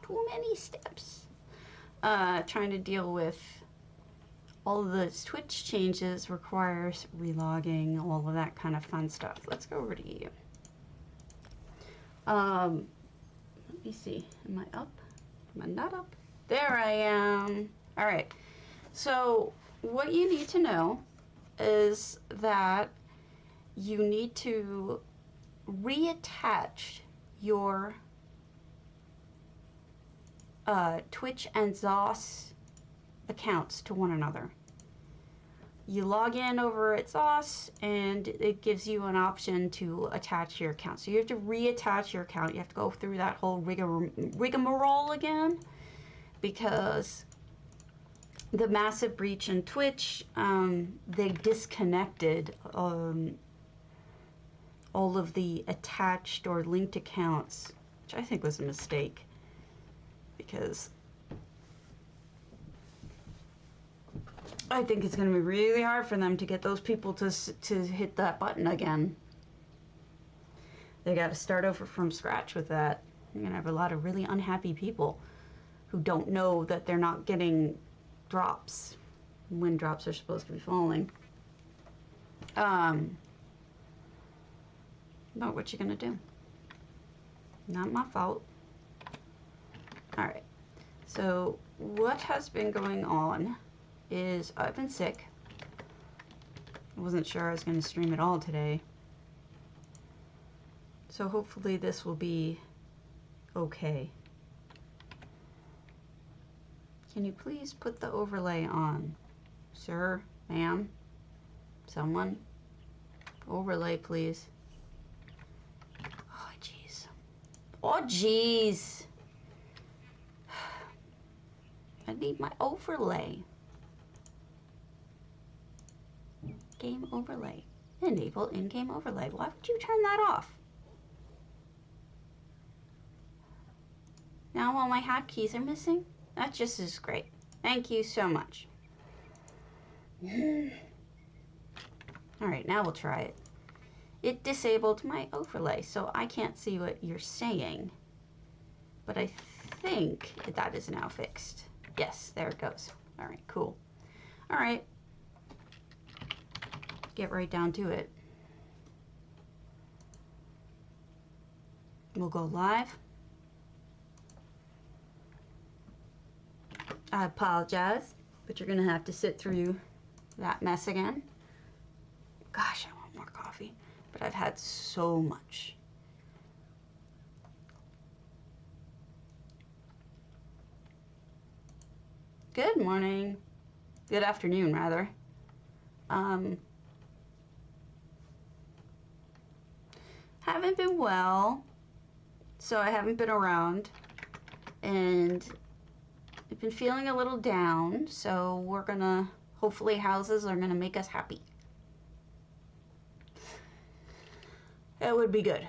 Too many steps. Trying to deal with all of the Twitch changes requires relogging, all of that kind of fun stuff. Let's go over to you. Let me see. Am I up? Am I not up? There I am. All right. So what you need to know is that you need to reattach your Twitch and ZOS accounts to one another. You log in over at ZOS and it gives you an option to attach your account. So you have to reattach your account. You have to go through that whole rigmarole again, because the massive breach in Twitch, they disconnected all of the attached or linked accounts, which I think was a mistake, because I think it's going to be really hard for them to get those people to hit that button again. They got to start over from scratch with that. You're going to have a lot of really unhappy people who don't know that they're not getting drops when drops are supposed to be falling. But what you going to do? Not my fault. Alright. So what has been going on is I've been sick. I wasn't sure I was going to stream at all today. So hopefully this will be okay. Can you please put the overlay on? Sir, ma'am, someone? Overlay, please. Oh, jeez. Oh, jeez. I need my overlay. Game overlay. Enable in-game overlay. Why would you turn that off? Now all my hotkeys are missing? That just is great. Thank you so much. Alright, now we'll try it. It disabled my overlay, so I can't see what you're saying. But I think that is now fixed. Yes, there it goes. Alright, cool. Alright. Get right down to it. We'll go live. I apologize, but you're gonna have to sit through that mess again. Gosh, I want more coffee, but I've had so much. Good morning. Good afternoon, rather. Haven't been well, so I haven't been around, and I've been feeling a little down, so we're gonna, hopefully houses are gonna make us happy. That would be good.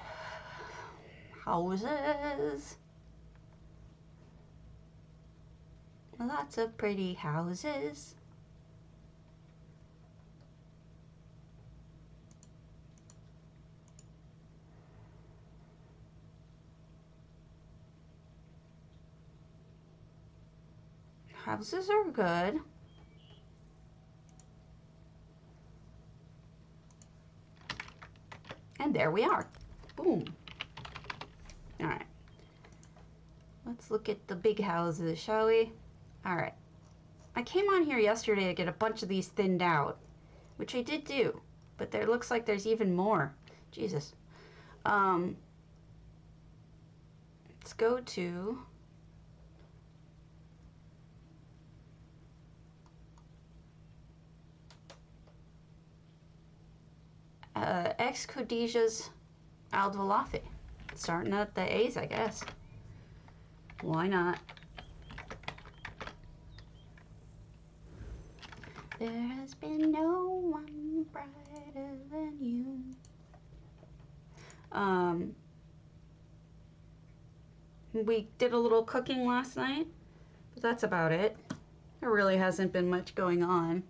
Houses. Lots of pretty houses. Houses are good. And there we are. Boom. Alright. Let's look at the big houses, shall we? Alright. I came on here yesterday to get a bunch of these thinned out, which I did do, but there looks like there's even more. Jesus. Let's go to ex Khadijah's Al Velothi. Starting at the A's, I guess. Why not? There has been no one brighter than you. We did a little cooking last night, but that's about it. There really hasn't been much going on.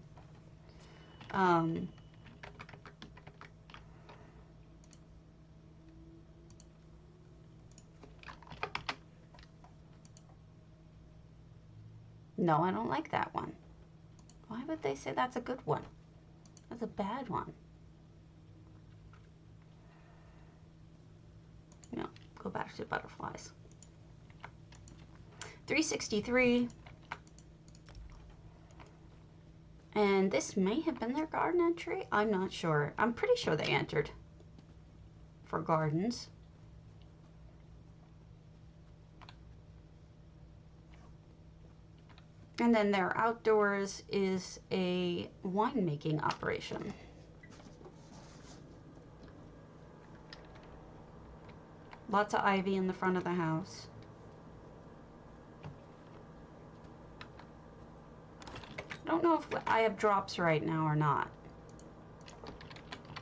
No, I don't like that one. Why would they say that's a good one? That's a bad one. No, go back to butterflies. 363. And this may have been their garden entry. I'm not sure. I'm pretty sure they entered for gardens. And then their outdoors is a winemaking operation. Lots of ivy in the front of the house. I don't know if I have drops right now or not.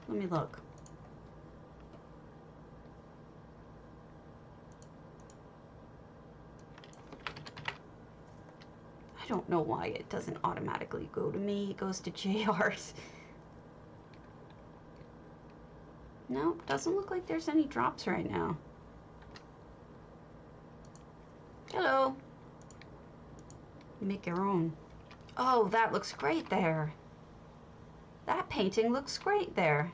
Let me look. I don't know why it doesn't automatically go to me. It goes to JR's. No, doesn't look like there's any drops right now. Hello. Make your own. Oh, that looks great there. That painting looks great there.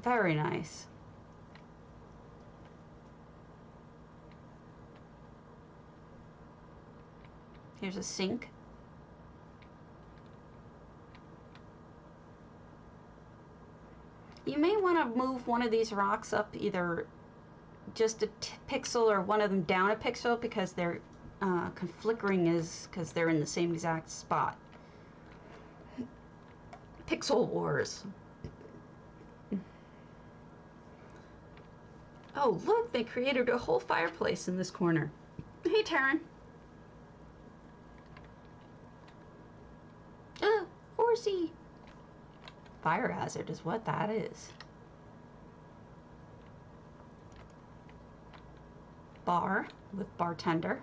Very nice. Here's a sink. You may want to move one of these rocks up either just a pixel or one of them down a pixel because they're flickering is because they're in the same exact spot. Pixel wars. Oh, look, they created a whole fireplace in this corner. Hey, Taryn. Horsey. Fire hazard is what that is. Bar with bartender.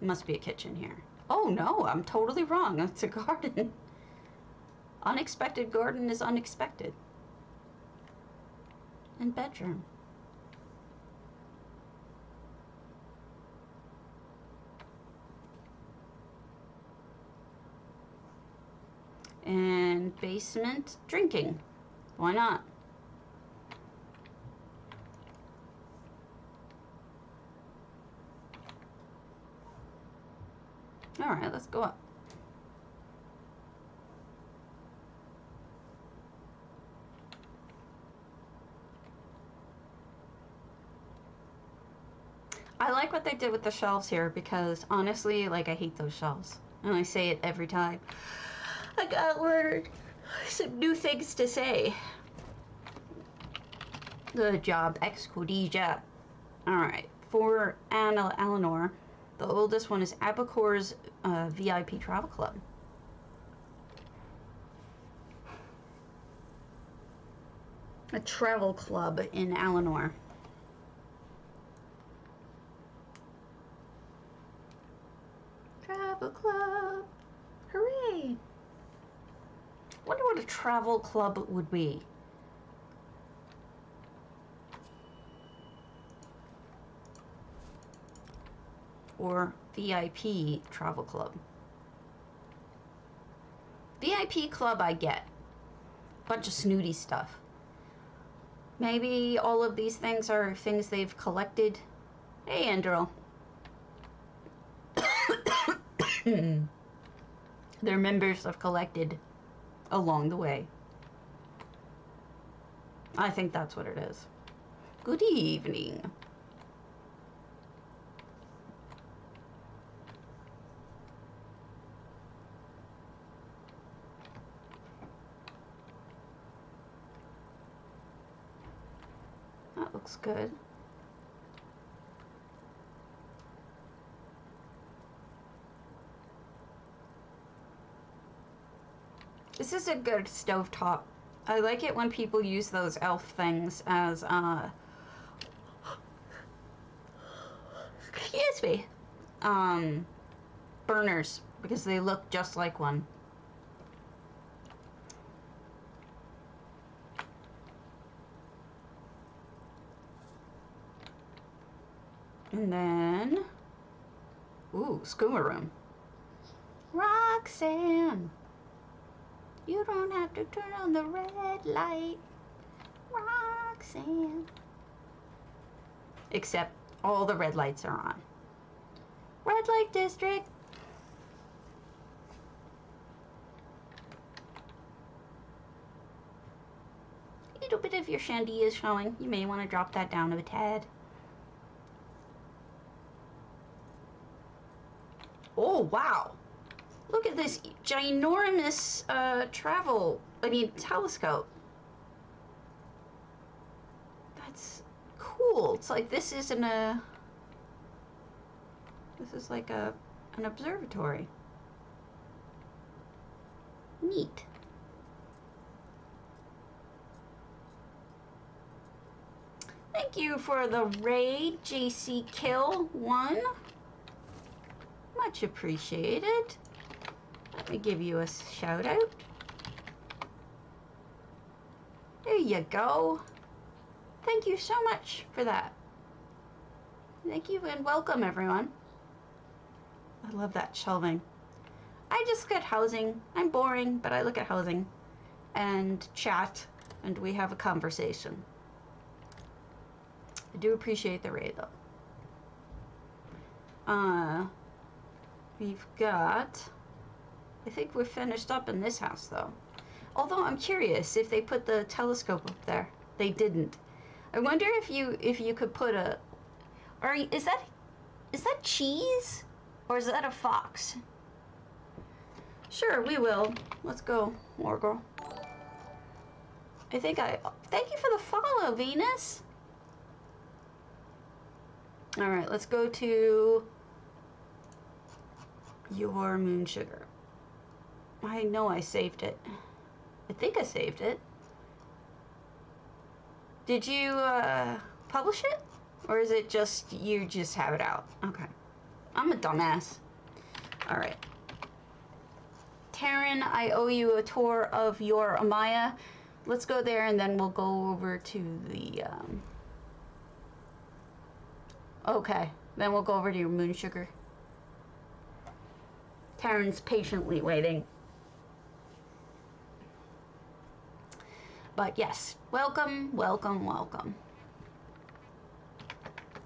Must be a kitchen here. Oh no, I'm totally wrong. It's a garden. Unexpected garden is unexpected. And bedroom. And basement drinking. Why not? All right, let's go up. I like what they did with the shelves here because honestly, like, I hate those shelves. And I say it every time. I gotta learn some new things to say. Good job, Excodija. Alright, for Alinor, the oldest one is Abacor's VIP Travel Club. A travel club in Alinor. Travel club. Hooray! Wonder what a travel club would be. Or VIP travel club. VIP club I get. Bunch of snooty stuff. Maybe all of these things are things they've collected. Hey, Andrew. Their members have collected along the way. I think that's what it is. Good evening. That looks good. This is a good stovetop. I like it when people use those elf things as, excuse me, burners, because they look just like one. And then, ooh, Skooma room. Roxanne, you don't have to turn on the red light. Roxanne. Except all the red lights are on. Red light district. A little bit of your shandy is showing. You may want to drop that down a tad. Oh, wow. Look at this ginormous telescope. That's cool. It's like this is like an observatory. Neat. Thank you for the raid, JC Kill 1. Much appreciated. Let me give you a shout out. There you go. Thank you so much for that. Thank you and welcome everyone. I love that shelving. I just look at housing. I'm boring, but I look at housing and chat and we have a conversation. I do appreciate the raid though. We've got, I think we're finished up in this house though. Although I'm curious if they put the telescope up there. They didn't. I wonder if you could put a, or is that cheese? Or is that a fox? Sure, we will. Let's go, Morgul. Thank you for the follow, Venus. All right, let's go to your moon sugar. I know I saved it. I think I saved it. Did you publish it? Or is it just, you just have it out? Okay. I'm a dumbass. All right. Taryn, I owe you a tour of your Amaya. Let's go there and then we'll go over to the, okay. Then we'll go over to your moon sugar. Taryn's patiently waiting. But yes, welcome, welcome, welcome.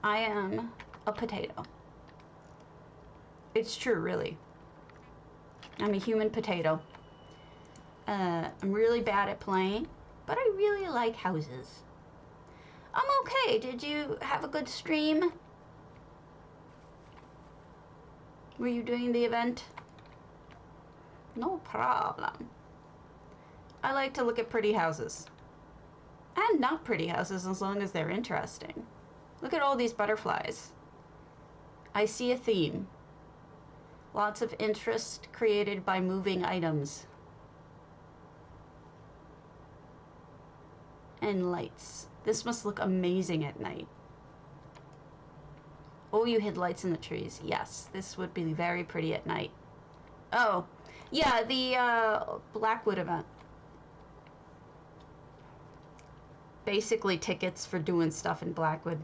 I am a potato. It's true, really. I'm a human potato. I'm really bad at playing, but I really like houses. I'm okay. Did you have a good stream? Were you doing the event? No problem. I like to look at pretty houses. And not pretty houses as long as they're interesting. Look at all these butterflies. I see a theme. Lots of interest created by moving items. And lights. This must look amazing at night. Oh, you hid lights in the trees. Yes, this would be very pretty at night. Oh, yeah, the Blackwood event. Basically tickets for doing stuff in Blackwood.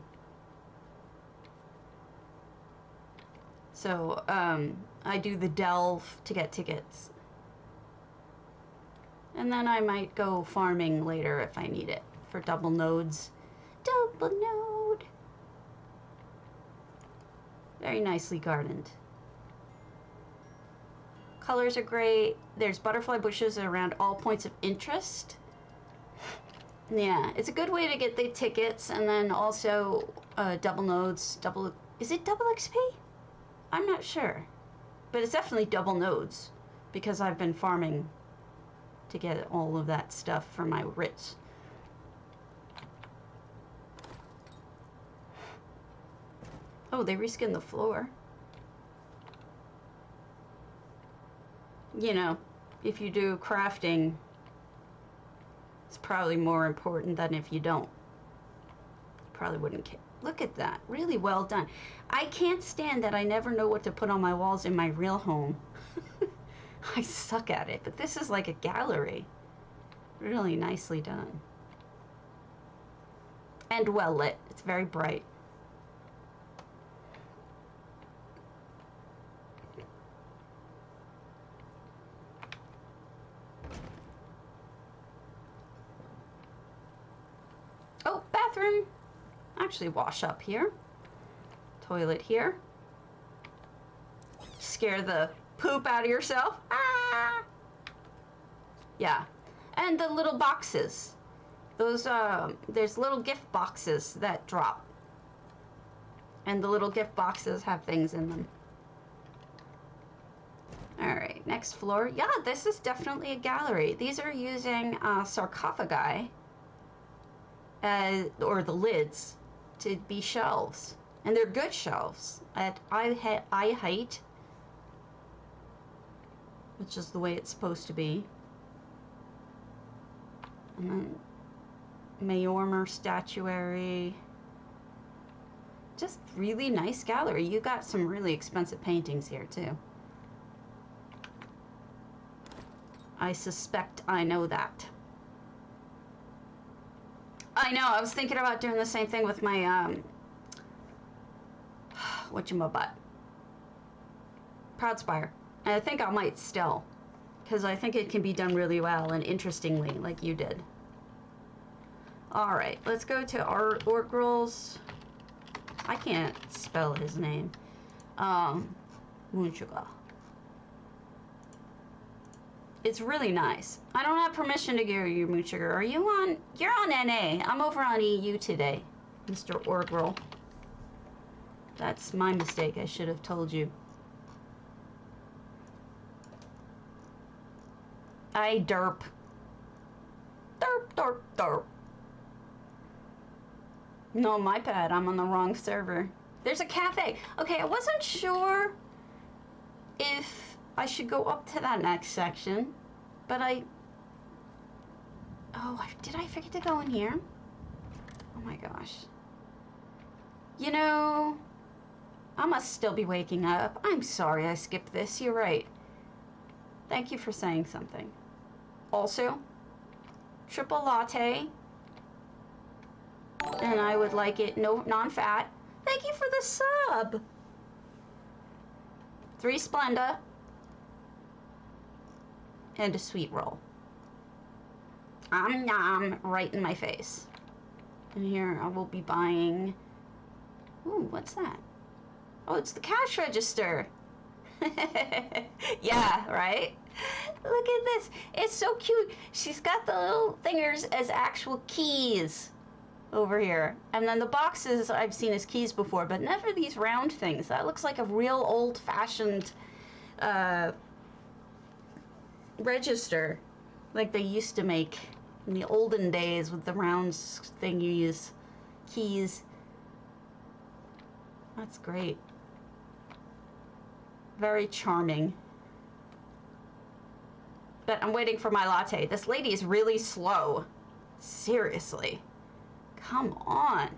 So, I do the delve to get tickets. And then I might go farming later if I need it for double nodes. Double node! Very nicely gardened. Colors are great. There's butterfly bushes around all points of interest. Yeah, it's a good way to get the tickets and then also double nodes. Is it double XP? I'm not sure. But it's definitely double nodes because I've been farming to get all of that stuff for my writs. Oh, they reskinned the floor. You know, if you do crafting, it's probably more important than if you don't. Probably wouldn't care. Look at that. Really well done. I can't stand that I never know what to put on my walls in my real home. I suck at it, but this is like a gallery. Really nicely done. And well lit. It's very bright. bathroom. Actually, wash up here. Toilet here. Scare the poop out of yourself. Ah! Yeah. And the little boxes. Those, there's little gift boxes that drop. And the little gift boxes have things in them. Alright, next floor. Yeah, this is definitely a gallery. These are using sarcophagi, or the lids, to be shelves. And they're good shelves at eye height, which is the way it's supposed to be. And then Mayormer statuary. Just really nice gallery. You got some really expensive paintings here too. I suspect I know that. I know, I was thinking about doing the same thing with my, whatchamabut? Proudspire. And I think I might still, because I think it can be done really well and interestingly, like you did. Alright, let's go to our Orgrel's. I can't spell his name. Moonsugar. It's really nice. I don't have permission to give you Moonsugar. Are you on? You're on NA. I'm over on EU today, Mr. Orgrel. That's my mistake. I should have told you. I derp. Derp, derp, derp. No, my bad. I'm on the wrong server. There's a cafe. Okay, I wasn't sure if I should go up to that next section, but oh, did I forget to go in here? Oh my gosh. You know, I must still be waking up. I'm sorry I skipped this. You're right. Thank you for saying something. Also, triple latte. And I would like it non-fat. Thank you for the sub. 3 Splenda. And a sweet roll. Nom right in my face. And here I will be buying. Ooh, what's that? Oh, it's the cash register. Yeah, right? Look at this. It's so cute. She's got the little fingers as actual keys over here. And then the boxes I've seen as keys before, but never these round things. That looks like a real old-fashioned register, like they used to make in the olden days with the round thingies, keys. That's great. Very charming. But I'm waiting for my latte. This lady is really slow. Seriously. Come on.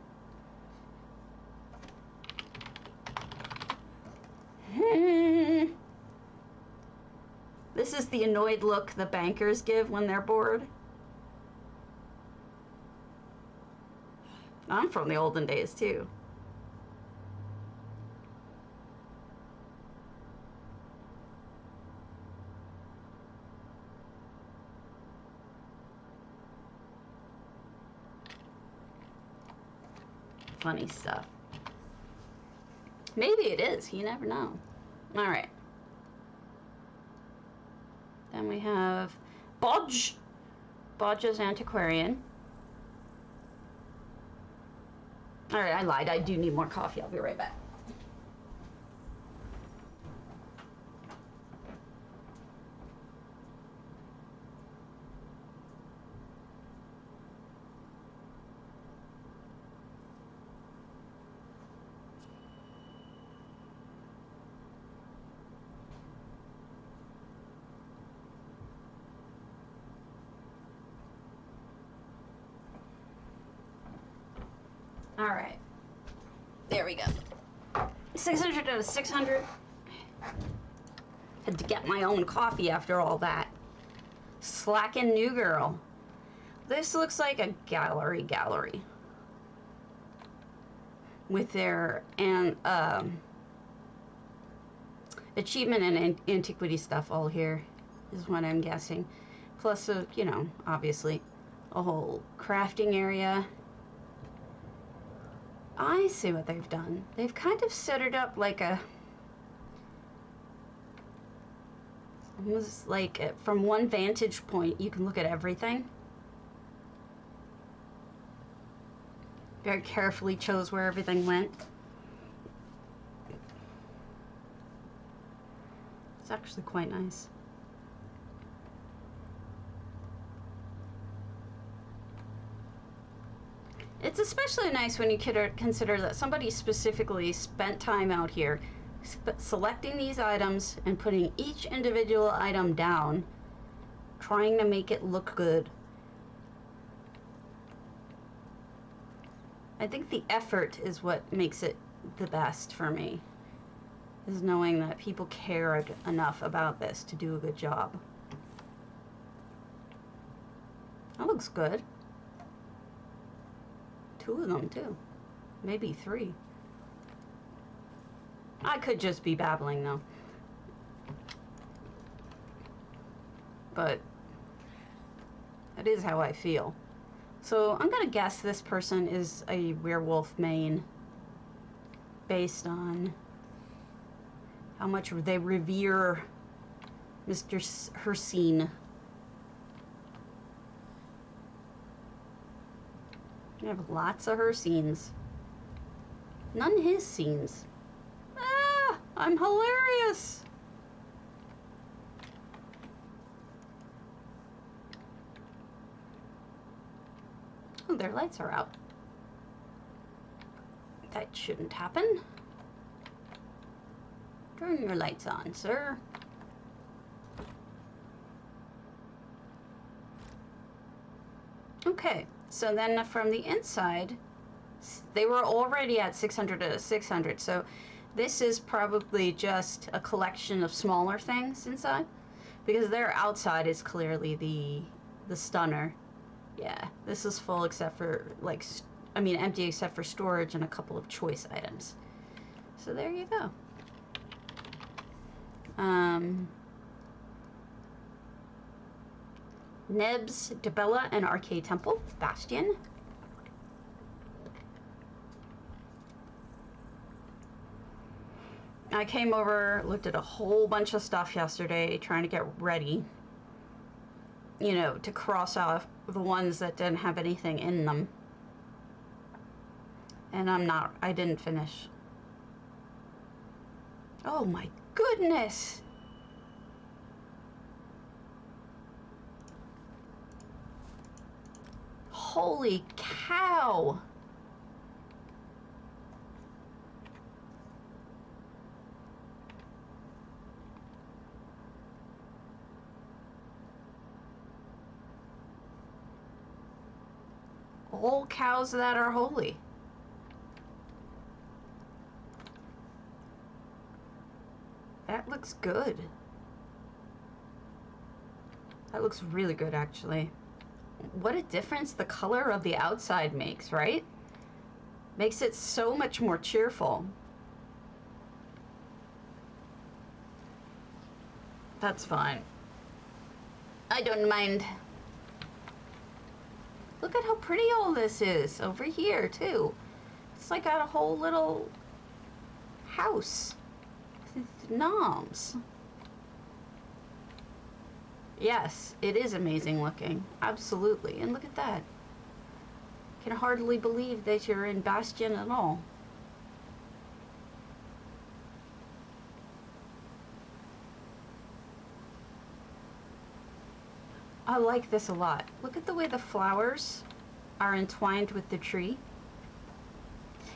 This is the annoyed look the bankers give when they're bored. I'm from the olden days too. Funny stuff. Maybe it is. You never know. All right. Then we have Bodge. Bodge's Antiquarian. All right, I lied. I do need more coffee. I'll be right back. All right, there we go. 600 out of 600. Had to get my own coffee after all that. Slackin' new girl. This looks like a gallery. With their achievement and antiquity stuff all here, is what I'm guessing. Plus, you know, obviously, a whole crafting area. I see what they've done. They've kind of set it up like a... almost like from one vantage point you can look at everything. Very carefully chose where everything went. It's actually quite nice. It's especially nice when you consider that somebody specifically spent time out here selecting these items and putting each individual item down, trying to make it look good. I think the effort is what makes it the best for me, is knowing that people cared enough about this to do a good job. That looks good. 2 of them too, maybe 3. I could just be babbling though, but that is how I feel. So I'm gonna guess this person is a werewolf main based on how much they revere Mr. Hersine. We have lots of her scenes. None his scenes. Ah, I'm hilarious. Oh, their lights are out. That shouldn't happen. Turn your lights on, sir. Okay. So then from the inside, they were already at 600 to 600. So this is probably just a collection of smaller things inside, because their outside is clearly the stunner. Yeah, this is full except for empty except for storage and a couple of choice items. So there you go. Neb's, Debella, and Arcade Temple, Bastion. I came over, looked at a whole bunch of stuff yesterday, trying to get ready, you know, to cross off the ones that didn't have anything in them. And I didn't finish. Oh my goodness! Holy cow! All cows that are holy. That looks good. That looks really good, actually. What a difference the color of the outside makes, right? Makes it so much more cheerful. That's fine. I don't mind. Look at how pretty all this is over here, too. It's like got a whole little house with gnomes. Yes, it is amazing looking. Absolutely. And look at that. Can hardly believe that you're in Bastion at all. I like this a lot. Look at the way the flowers are entwined with the tree.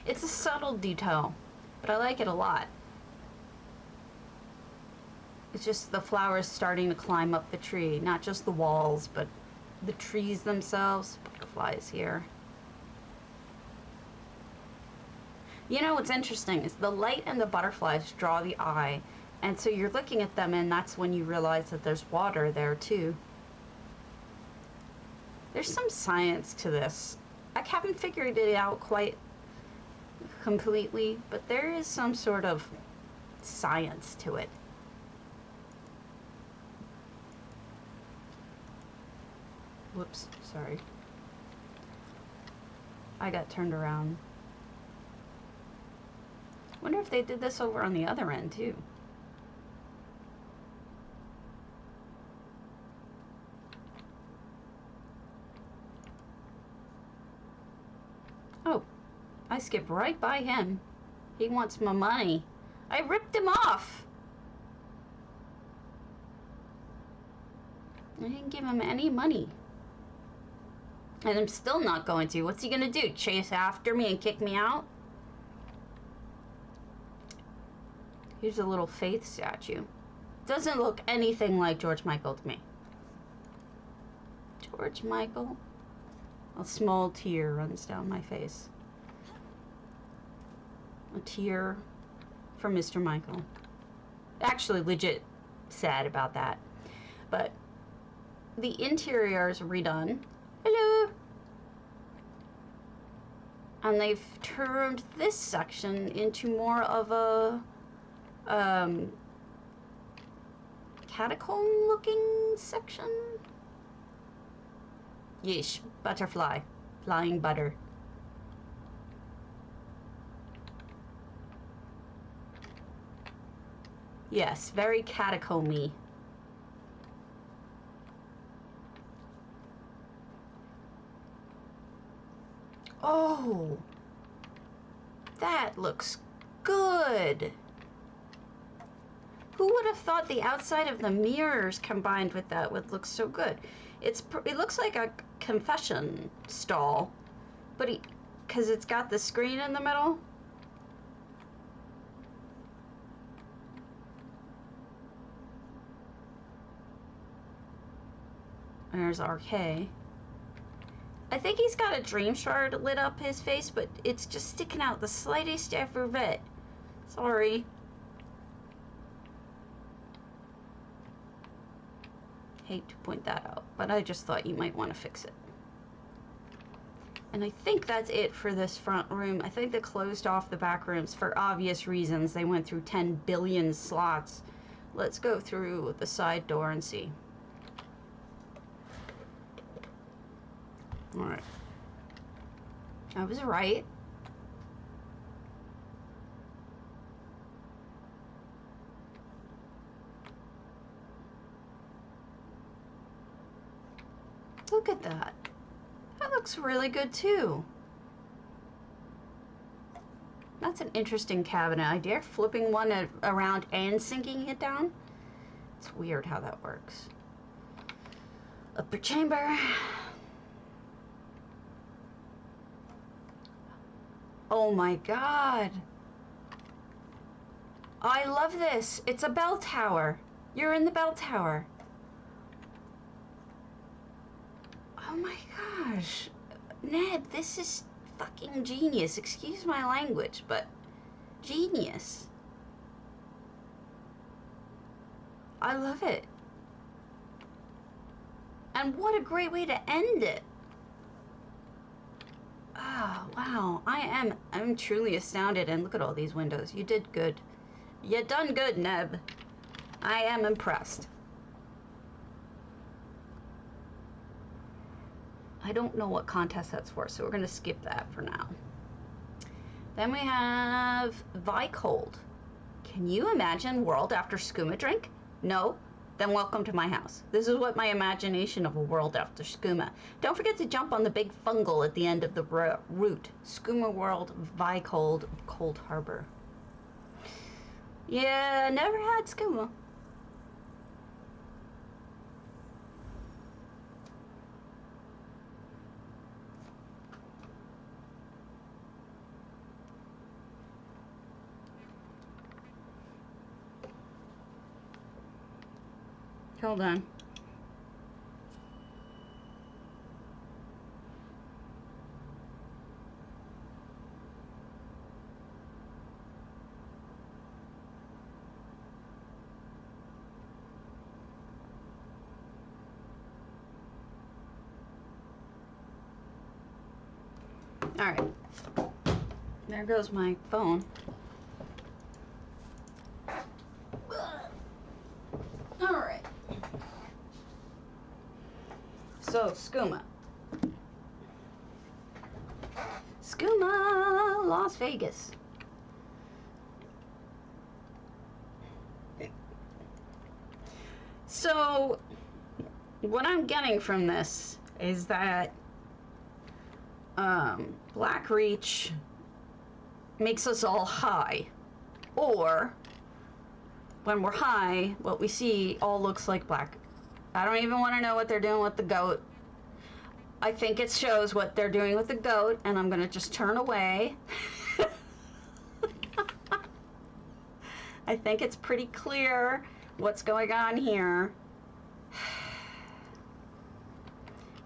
It's a subtle detail, but I like it a lot. It's just the flowers starting to climb up the tree, not just the walls, but the trees themselves. Butterflies here. You know what's interesting is the light and the butterflies draw the eye, and so you're looking at them and that's when you realize that there's water there too. There's some science to this. I haven't figured it out quite completely, but there is some sort of science to it. Whoops, sorry. I got turned around. Wonder if they did this over on the other end too. Oh, I skipped right by him. He wants my money. I ripped him off. I didn't give him any money. And I'm still not going to. What's he gonna do? Chase after me and kick me out? Here's a little faith statue. Doesn't look anything like George Michael to me. George Michael? A small tear runs down my face. A tear for Mr. Michael. Actually, legit sad about that. But the interior is redone. Hello! And they've turned this section into more of a catacomb looking section. Yeesh, butterfly, flying butter. Yes, very catacomby. Oh, that looks good. Who would have thought the outside of the mirrors combined with that would look so good? It looks like a confession stall, but because it's got the screen in the middle. There's RK. I think he's got a dream shard lit up his face, but it's just sticking out the slightest every bit. Sorry. Hate to point that out, but I just thought you might want to fix it. And I think that's it for this front room. I think they closed off the back rooms for obvious reasons. They went through 10 billion slots. Let's go through the side door and see. All right. I was right. Look at that. That looks really good too. That's an interesting cabinet idea. Flipping one around and sinking it down. It's weird how that works. Upper chamber. Oh my god. I love this. It's a bell tower. You're in the bell tower. Oh my gosh. Ned, this is fucking genius. Excuse my language, but genius. I love it. And what a great way to end it. Oh, wow. I'm truly astounded. And look at all these windows. You did good. You done good, Neb. I am impressed. I don't know what contest that's for, so we're going to skip that for now. Then we have Vycold. Can you imagine world after skooma drink? No? Then welcome to my house. This is what my imagination of a world after skooma. Don't forget to jump on the big fungal at the end of the route. Skooma World, Vycold, Coldharbour. Yeah, never had skooma. Hold on. All right. There goes my phone. All right. So, skooma. Skooma, Las Vegas. So, what I'm getting from this is that Black Reach makes us all high. Or, when we're high, what we see all looks like black. I don't even want to know what they're doing with the goat. I think it shows what they're doing with the goat, and I'm going to just turn away. I think it's pretty clear what's going on here.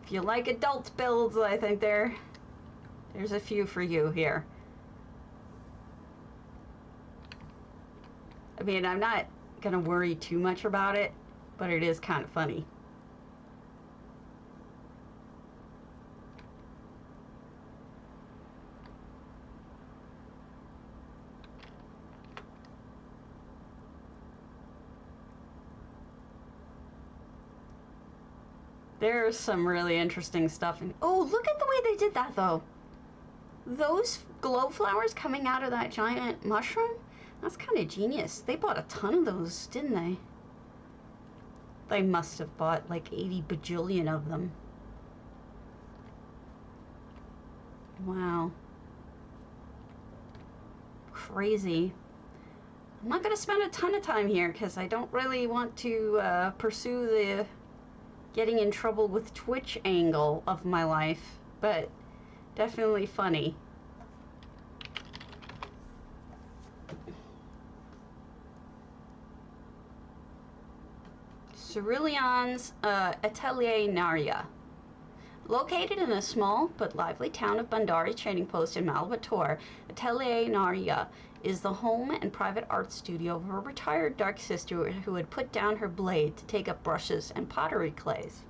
If you like adult builds, I think there's a few for you here. I mean, I'm not gonna worry too much about it, but it is kind of funny. There's some really interesting stuff. Oh, look at the way they did that, though. Those glow flowers coming out of that giant mushroom, that's kind of genius. They bought a ton of those, didn't they? They must have bought like 80 bajillion of them. Wow. Crazy. I'm not going to spend a ton of time here because I don't really want to pursue the getting in trouble with Twitch angle of my life, but definitely funny. Cerulion's Atelier Narya. Located in the small but lively town of Bandari trading post in Malvator, Atelier Narya is the home and private art studio of a retired dark sister who had put down her blade to take up brushes and pottery clays.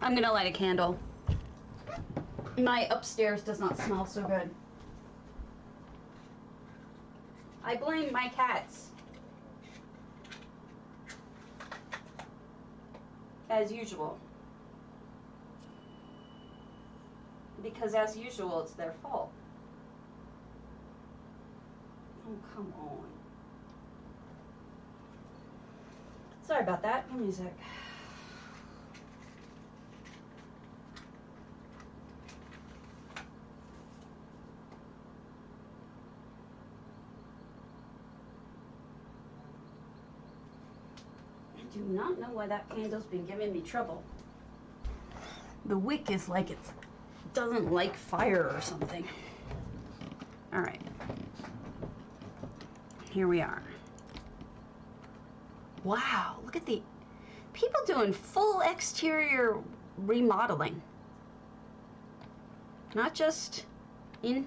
I'm gonna light a candle. My upstairs does not smell so good. I blame my cats. As usual. Because as usual, it's their fault. Oh, come on. Sorry about that. Give me a sec. I do not know why that candle's been giving me trouble. The wick is like it doesn't like fire or something. All right. Here we are. Wow, look at the people doing full exterior remodeling. Not just the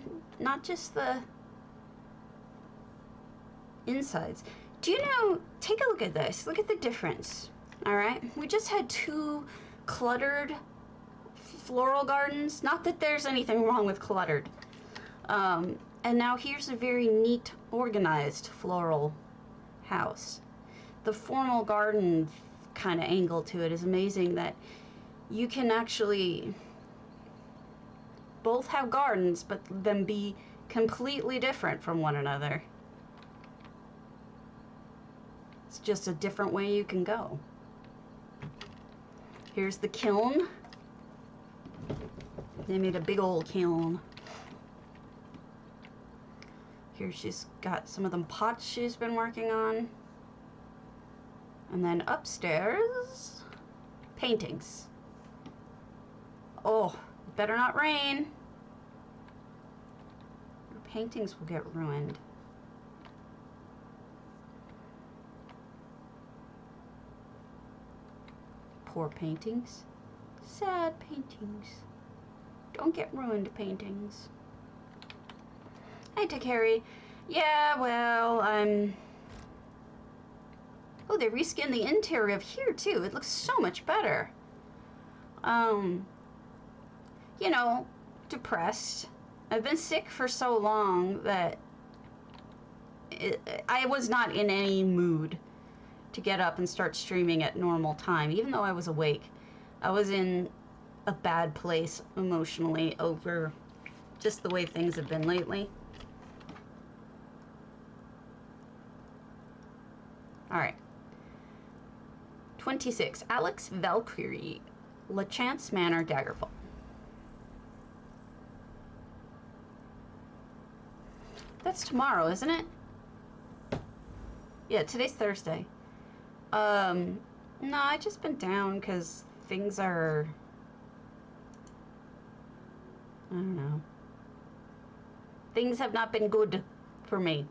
insides. Do you know, take a look at this. Look at the difference. All right? We just had two cluttered floral gardens. Not that there's anything wrong with cluttered. And now here's a very neat, organized floral house. The formal garden kind of angle to it is amazing, that you can actually both have gardens, but them be completely different from one another. It's just a different way you can go. Here's the kiln. They made a big old kiln. Here she's got some of them pots she's been working on. And then upstairs, paintings. Oh, better not rain. Your paintings will get ruined. Poor paintings. Sad paintings. Don't get ruined, paintings. Hey, Takari. Yeah, well, oh, they reskinned the interior of here, too. It looks so much better. You know, depressed. I've been sick for so long that I was not in any mood to get up and start streaming at normal time, even though I was awake. I was in a bad place emotionally over just the way things have been lately. 26. Alex Valkyrie, LaChance Manor, daggerfall. That's tomorrow, isn't it? Yeah, today's Thursday. No, I just been down because things are, I don't know. Things have not been good for me.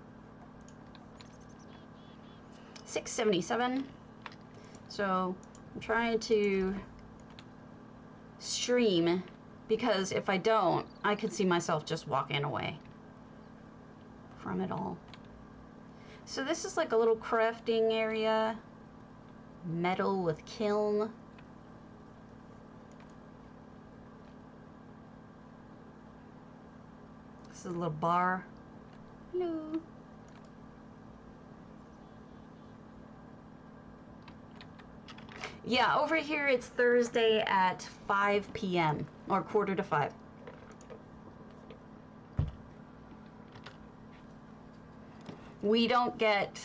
677. So I'm trying to stream because if I don't, I could see myself just walking away from it all. So this is like a little crafting area. Metal with kiln. This is a little bar. Hello. Yeah, over here it's Thursday at 5 p.m. or 4:45. We don't get,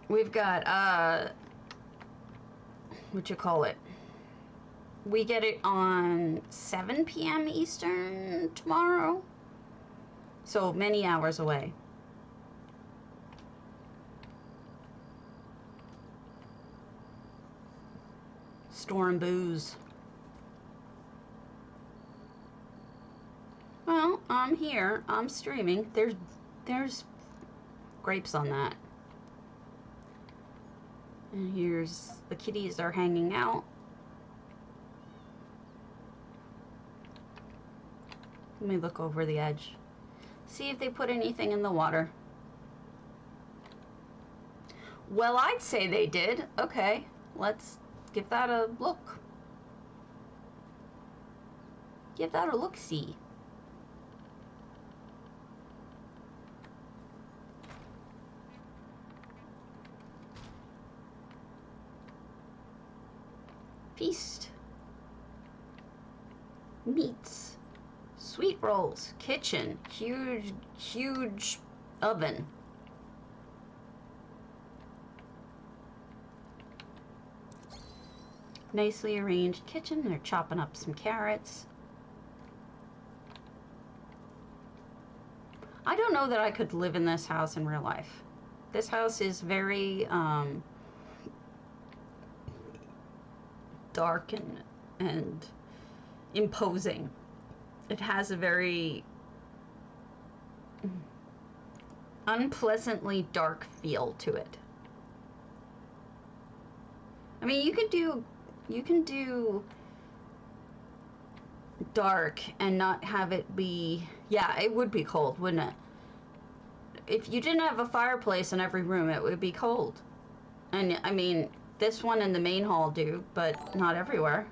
we've got, what you call it? We get it on 7 p.m. Eastern tomorrow. So many hours away. Storing booze. Well, I'm here. I'm streaming. There's grapes on that. And here's the kitties are hanging out. Let me look over the edge. See if they put anything in the water. Well, I'd say they did. Okay, let's give that a look. Give that a look-see. Feast. Meats. Sweet rolls. Kitchen. Huge oven. Nicely arranged kitchen. They're chopping up some carrots. I don't know that I could live in this house in real life. This house is very dark and imposing. It has a very unpleasantly dark feel to it. I mean, you can do dark and not have it be, yeah, it would be cold, wouldn't it? If you didn't have a fireplace in every room, it would be cold. And I mean, this one in the main hall do, but not everywhere.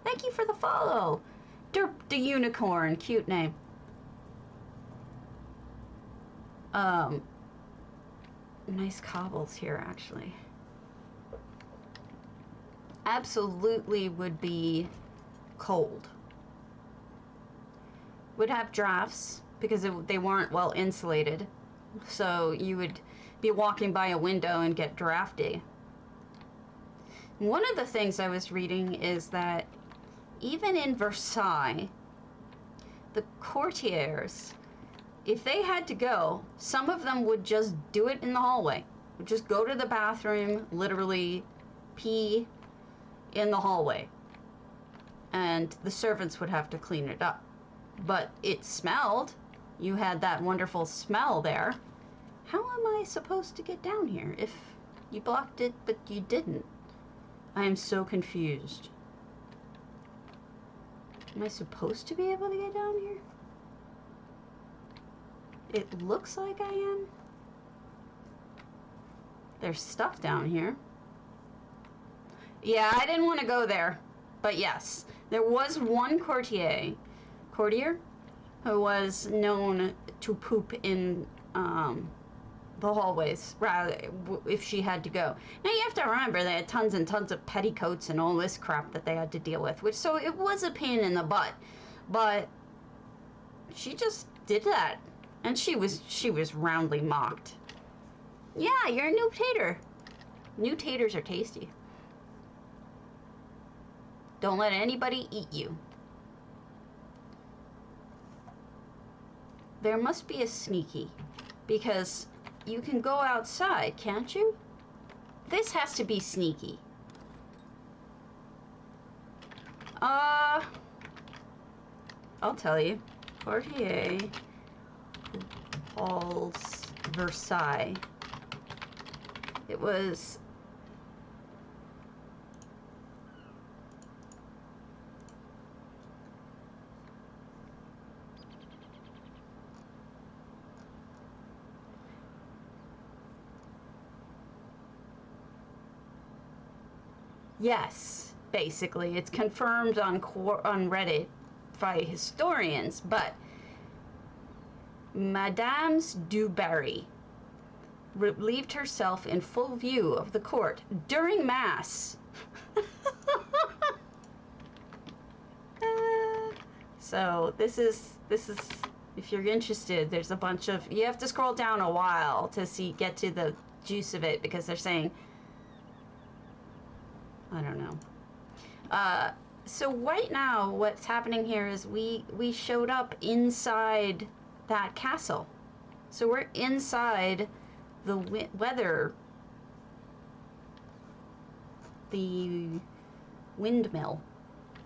Thank you for the follow. Derp the Unicorn, cute name. Nice cobbles here, actually. Absolutely would be cold. Would have drafts because they weren't well insulated. So you would be walking by a window and get drafty. One of the things I was reading is that even in Versailles, the courtiers, if they had to go, some of them would just do it in the hallway. Would just go to the bathroom, literally pee in the hallway. And the servants would have to clean it up. But it smelled. You had that wonderful smell there. How am I supposed to get down here if you blocked it but you didn't? I am so confused. Am I supposed to be able to get down here? It looks like I am. There's stuff down here. Yeah, I didn't want to go there. But yes, there was one courtier who was known to poop in the hallways, rather, if she had to go. Now you have to remember they had tons and tons of petticoats and all this crap that they had to deal with, which, so it was a pain in the butt. But she just did that, and she was roundly mocked. Yeah, you're a noob tater. New taters are tasty. Don't let anybody eat you. There must be a sneaky, because you can go outside, can't you? This has to be sneaky. I'll tell you. Courtier Halls Versailles. It was yes, basically. It's confirmed on Reddit by historians, but Madame's du Barry relieved herself in full view of the court during Mass. So this is, if you're interested, there's a bunch of, you have to scroll down a while to get to the juice of it, because they're saying, I don't know. So right now, what's happening here is we showed up inside that castle. So we're inside the the windmill.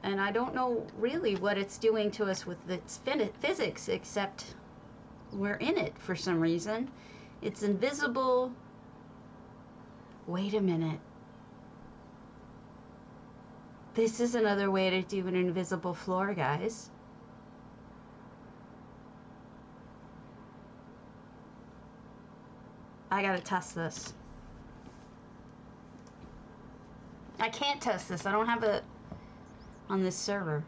And I don't know really what it's doing to us with its physics, except we're in it for some reason. It's invisible. Wait a minute. This is another way to do an invisible floor, guys. I gotta test this. I can't test this. I don't have it on this server.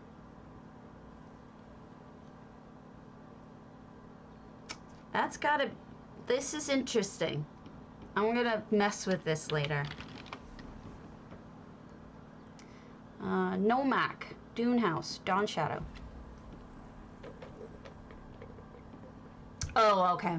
That's gotta... This is interesting. I'm gonna mess with this later. Nomak, Dune House, Dawn Shadow. Oh, okay.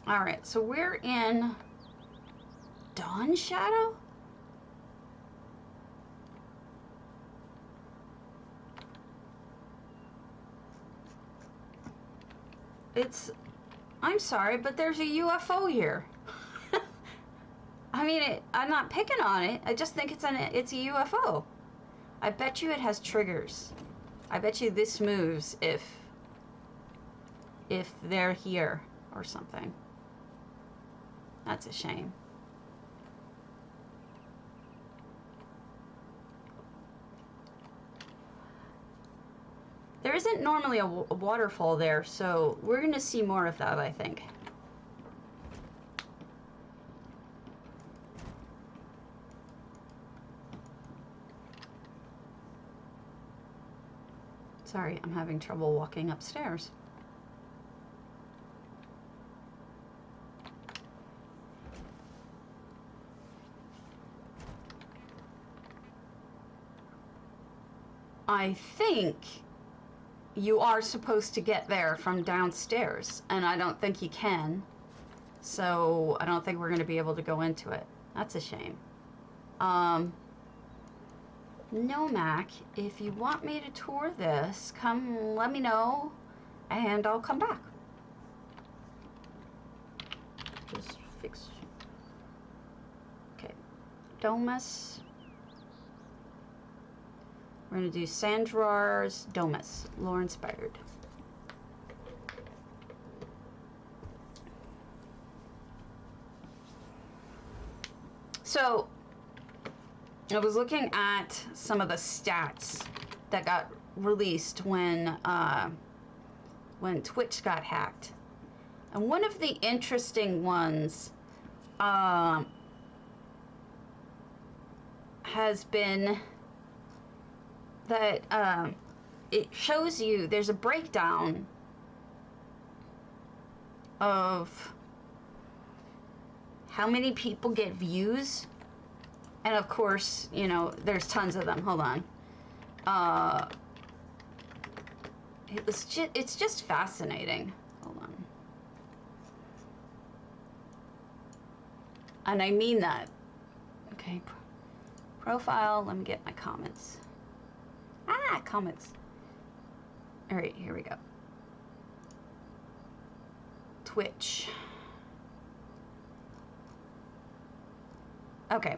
All right, so we're in Dawn Shadow? It's, I'm sorry, but there's a UFO here. I mean, I'm not picking on it. I just think it's a UFO. I bet you it has triggers. I bet you this moves if they're here or something. That's a shame. There isn't normally a waterfall there, so we're going to see more of that, I think. Sorry, I'm having trouble walking upstairs. I think you are supposed to get there from downstairs, and I don't think you can. So I don't think we're going to be able to go into it. That's a shame. Nomak, if you want me to tour this, come let me know, and I'll come back. Just fix. Okay. Domus. We're going to do Sandrar's Domus, lore inspired. So, I was looking at some of the stats that got released when when Twitch got hacked. And one of the interesting ones has been that it shows you there's a breakdown of how many people get views, and of course, you know, there's tons of them. Hold on. It's just fascinating. Hold on. And I mean that. Okay. Profile, let me get my comments. Comments. All right, here we go. Twitch. Okay.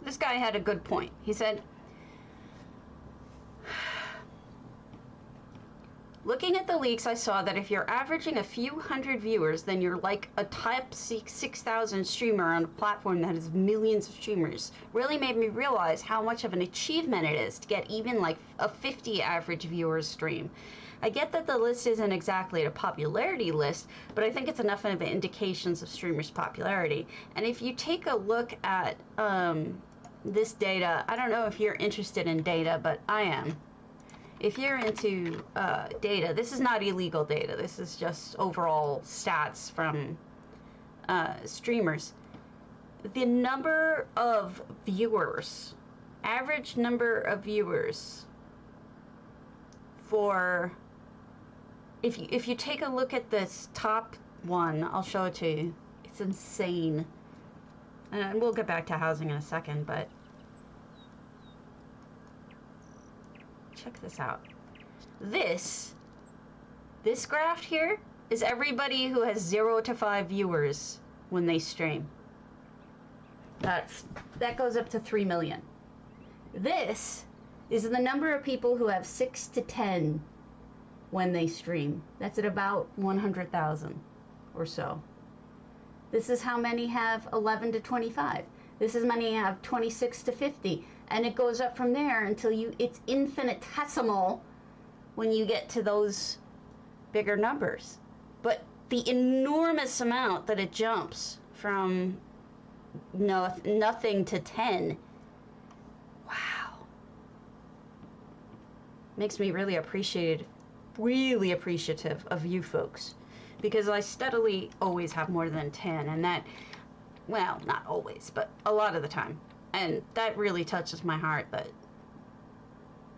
This guy had a good point. He said, looking at the leaks, I saw that if you're averaging a few hundred viewers, then you're like a top 6,000 streamer on a platform that has millions of streamers. Really made me realize how much of an achievement it is to get even like a 50 average viewers stream. I get that the list isn't exactly a popularity list, but I think it's enough of indications of streamers' popularity. And if you take a look at this data, I don't know if you're interested in data, but I am. If you're into data, this is not illegal data. This is just overall stats from streamers. The number of viewers, average number of viewers for, if you take a look at this top one, I'll show it to you. It's insane. And we'll get back to housing in a second, but check this out. This graph here is everybody who has 0 to 5 viewers when they stream. That goes up to 3 million. This is the number of people who have 6 to 10 when they stream. That's at about 100,000 or so. This is how many have 11 to 25. This is many have 26 to 50. And it goes up from there until it's infinitesimal when you get to those bigger numbers. But the enormous amount that it jumps from nothing to 10, wow. Makes me really appreciative of you folks. Because I steadily always have more than 10, and that, well, not always, but a lot of the time. And that really touches my heart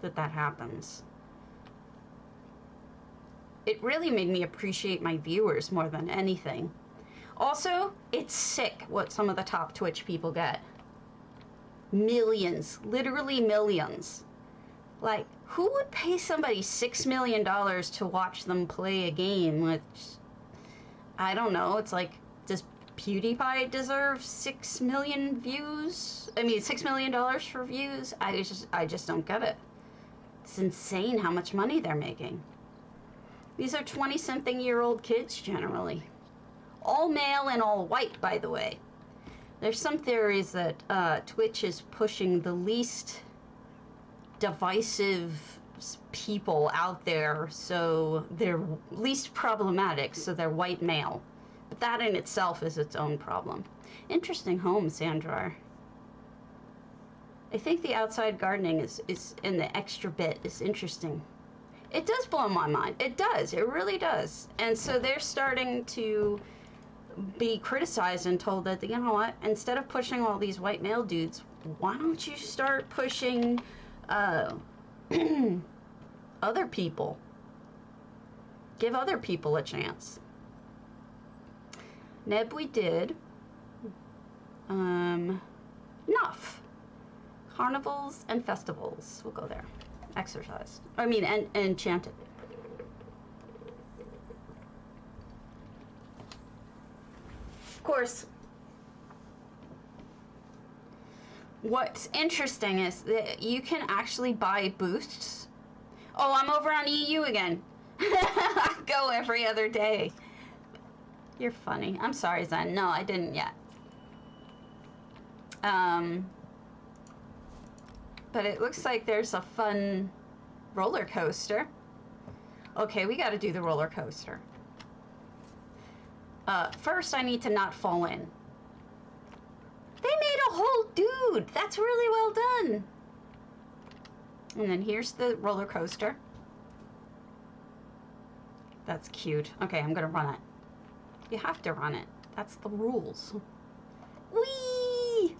that happens. It really made me appreciate my viewers more than anything. Also, it's sick what some of the top Twitch people get. Millions, literally millions. Like, who would pay somebody $6 million to watch them play a game? Which, I don't know, it's like, does PewDiePie deserve 6 million views? I mean, $6 million for views? I just don't get it. It's insane how much money they're making. These are 20-something-year-old kids, generally. All male and all white, by the way. There's some theories that Twitch is pushing the least divisive people out there, so they're least problematic, so they're white male. But that in itself is its own problem. Interesting home, Sandrar. I think the outside gardening is in the extra bit is interesting. It does blow my mind. It does. It really does. And so they're starting to be criticized and told that, you know what, instead of pushing all these white male dudes, why don't you start pushing other people? Give other people a chance. Neb, we did. Enough. Carnivals and festivals. We'll go there. Exorcised. I mean, enchanted. Of course, what's interesting is that you can actually buy boosts. Oh, I'm over on EU again. I go every other day. You're funny. I'm sorry, Zen. No, I didn't yet. But it looks like there's a fun roller coaster. Okay, we got to do the roller coaster. First, I need to not fall in. They made a whole dude. That's really well done. And then here's the roller coaster. That's cute. Okay, I'm gonna run it. You have to run it. That's the rules. Whee!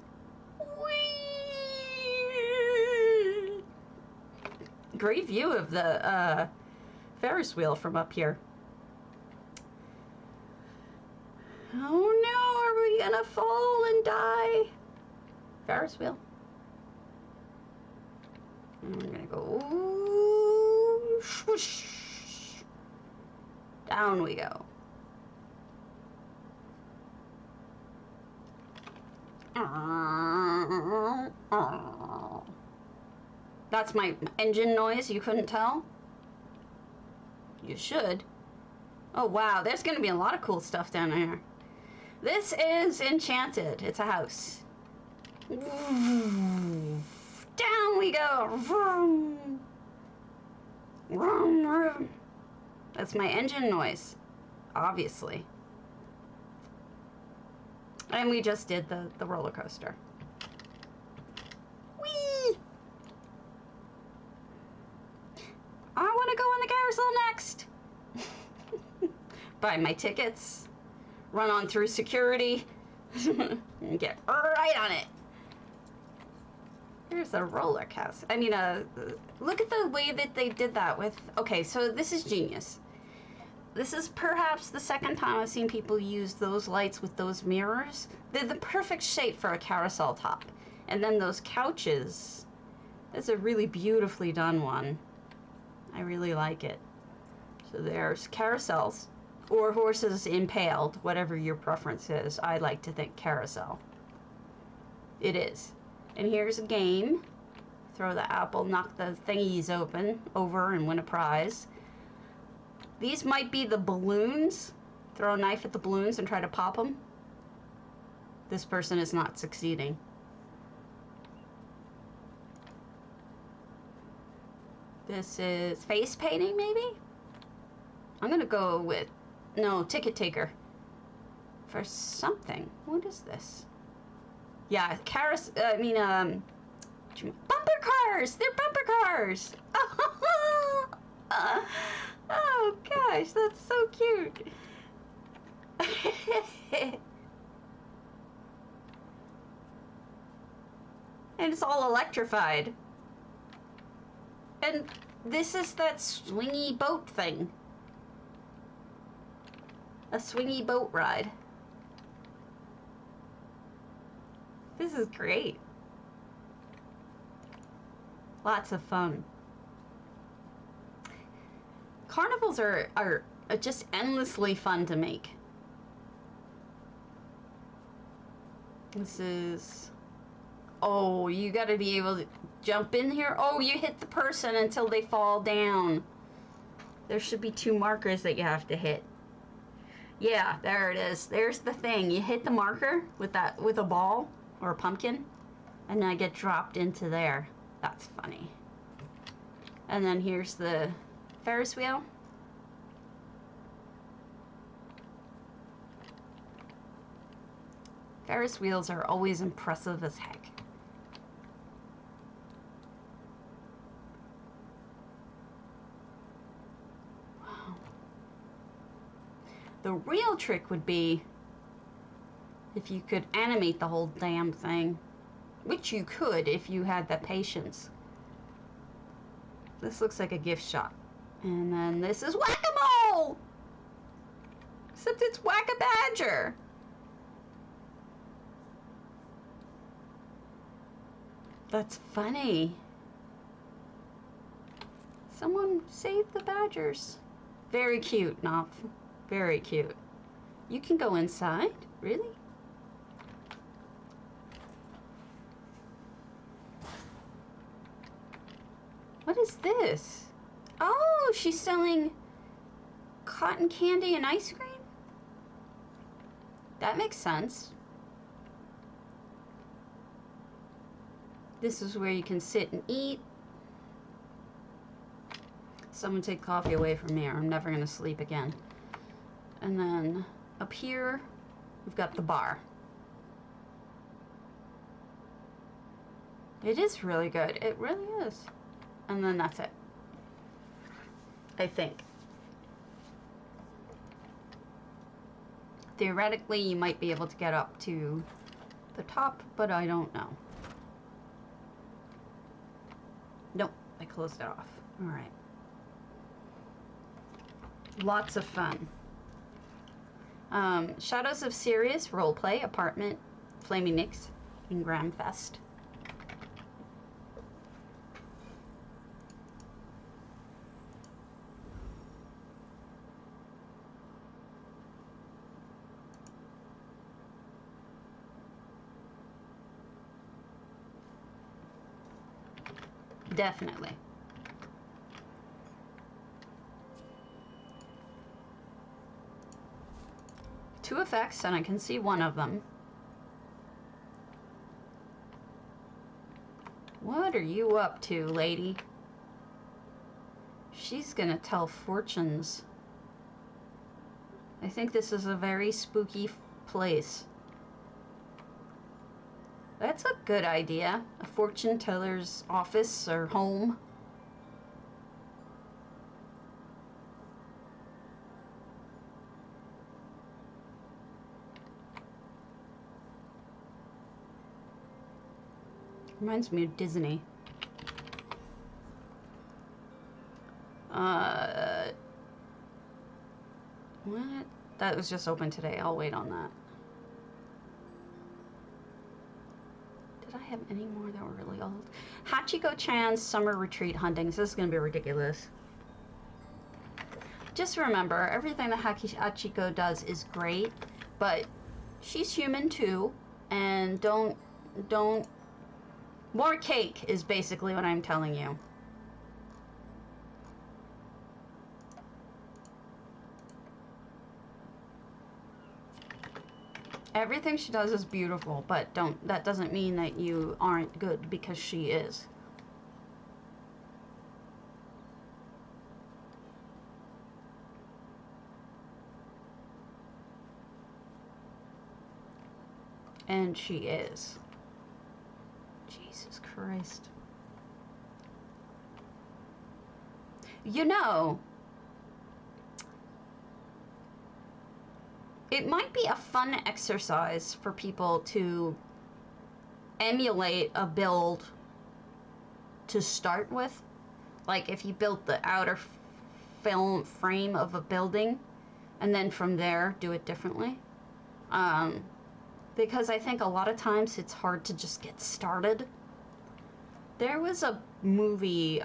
Whee! Great view of the Ferris wheel from up here. Oh no, are we gonna fall and die? Ferris wheel. And we're gonna go, ooh, swoosh. Down we go. That's my engine noise, you couldn't tell? You should. Oh wow, there's gonna be a lot of cool stuff down there. This is Enchanted. It's a house. Down we go. Vroom. Vroom, vroom. That's my engine noise, obviously. And we just did the roller coaster. Whee! I want to go on the carousel next. Buy my tickets, run on through security, and get right on it. Here's a roller coaster. I mean, look at the way that they did that with, okay, so this is genius. This is perhaps the second time I've seen people use those lights with those mirrors. They're the perfect shape for a carousel top. And then those couches, that's a really beautifully done one. I really like it. So there's carousels, or horses impaled, whatever your preference is. I like to think carousel. It is. And here's a game. Throw the apple, knock the thingies over and win a prize. These might be the balloons. Throw a knife at the balloons and try to pop them. This person is not succeeding. This is face painting, maybe? I'm gonna go with, no, ticket taker. For something. What is this? Yeah, bumper cars! They're bumper cars! Oh gosh, that's so cute. And it's all electrified. And this is that swingy boat thing. A swingy boat ride. This is great. Lots of fun. Carnivals are just endlessly fun to make. This is... Oh, you gotta be able to jump in here. Oh, you hit the person until they fall down. There should be 2 markers that you have to hit. Yeah, there it is. There's the thing. You hit the marker with a ball or a pumpkin, and I get dropped into there. That's funny. And then here's the Ferris wheel. Ferris wheels are always impressive as heck. Wow. The real trick would be if you could animate the whole damn thing, which you could if you had the patience. This looks like a gift shop. And then this is whack-a-mole! Except it's whack-a-badger. That's funny. Someone saved the badgers. Very cute, Knopf. Very cute. You can go inside? Really? What is this? Oh, she's selling cotton candy and ice cream? That makes sense. This is where you can sit and eat. Someone take coffee away from me or I'm never going to sleep again. And then up here, we've got the bar. It is really good. It really is. And then that's it. I think. Theoretically, you might be able to get up to the top, but I don't know. Nope, I closed it off. All right. Lots of fun. Shadows of Sirius roleplay apartment, Flaming Nix in Gramfest. Definitely. Two effects, and I can see one of them. What are you up to, lady? She's gonna tell fortunes. I think this is a very spooky place. That's a good idea. A fortune teller's office or home. Reminds me of Disney. What? That was just open today. I'll wait on that. Did I have any more that were really old? Hachiko-chan's Summer Retreat Hundings. This is going to be ridiculous. Just remember, everything that Hachiko does is great, but she's human too, and don't... More cake is basically what I'm telling you. Everything she does is beautiful, but that doesn't mean that you aren't good because she is. And she is. Jesus Christ. You know, it might be a fun exercise for people to emulate a build to start with. Like if you built the outer film frame of a building and then from there do it differently. Because I think a lot of times it's hard to just get started. There was a movie,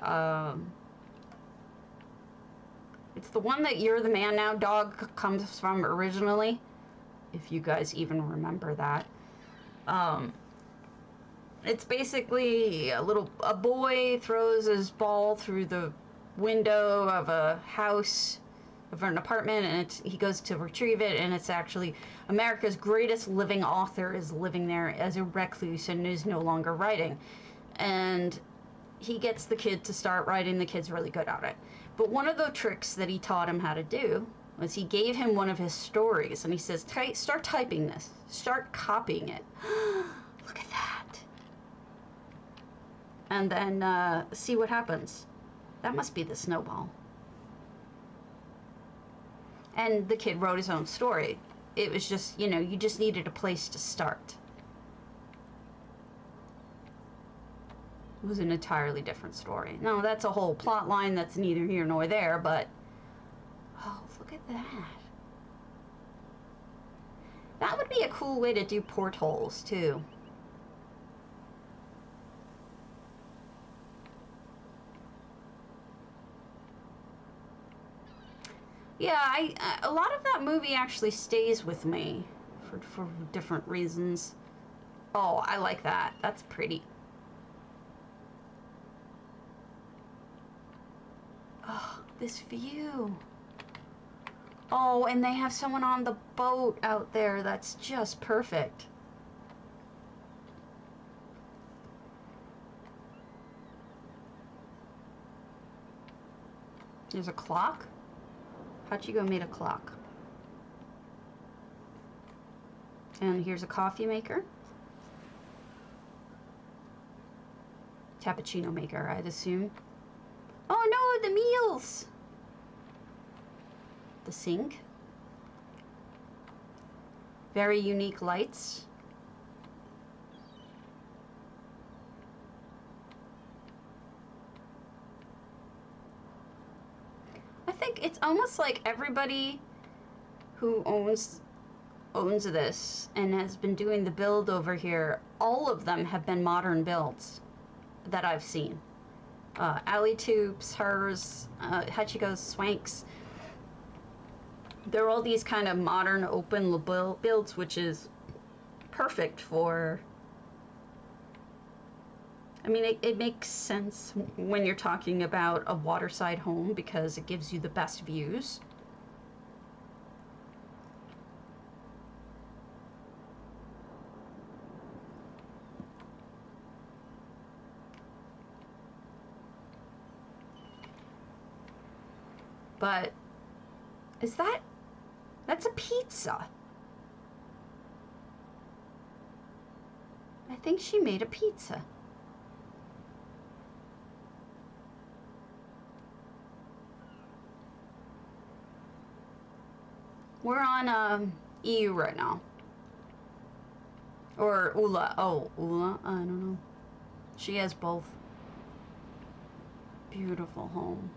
it's the one that You're the Man Now dog comes from originally, if you guys even remember that. It's basically a boy throws his ball through the window of a house, of an apartment, and he goes to retrieve it, and it's actually America's greatest living author is living there as a recluse and is no longer writing. And he gets the kid to start writing. The kid's really good at it. But one of the tricks that he taught him how to do was he gave him one of his stories, and he says, start typing this. Start copying it. Look at that. And then see what happens. That must be the snowball. And the kid wrote his own story. It was just, you know, you just needed a place to start. It was an entirely different story. No, that's a whole plot line that's neither here nor there, but... Oh, look at that. That would be a cool way to do portholes, too. Yeah, a lot of that movie actually stays with me for different reasons. Oh, I like that. That's pretty. Oh, this view. Oh, and they have someone on the boat out there. That's just perfect. There's a clock? Hachiko made a clock. And here's a coffee maker. Cappuccino maker, I'd assume. Oh no, the meals! The sink. Very unique lights. I think it's almost like everybody who owns this and has been doing the build over here, all of them have been modern builds that I've seen. Ali Tubes, hers, Hachiko's, Swanks. They're all these kind of modern open builds, which is perfect for... I mean, it makes sense when you're talking about a waterside home because it gives you the best views. But is that's a pizza. I think she made a pizza. We're on EU right now. Or Ula. Oh, Ula? I don't know. She has both. Beautiful home.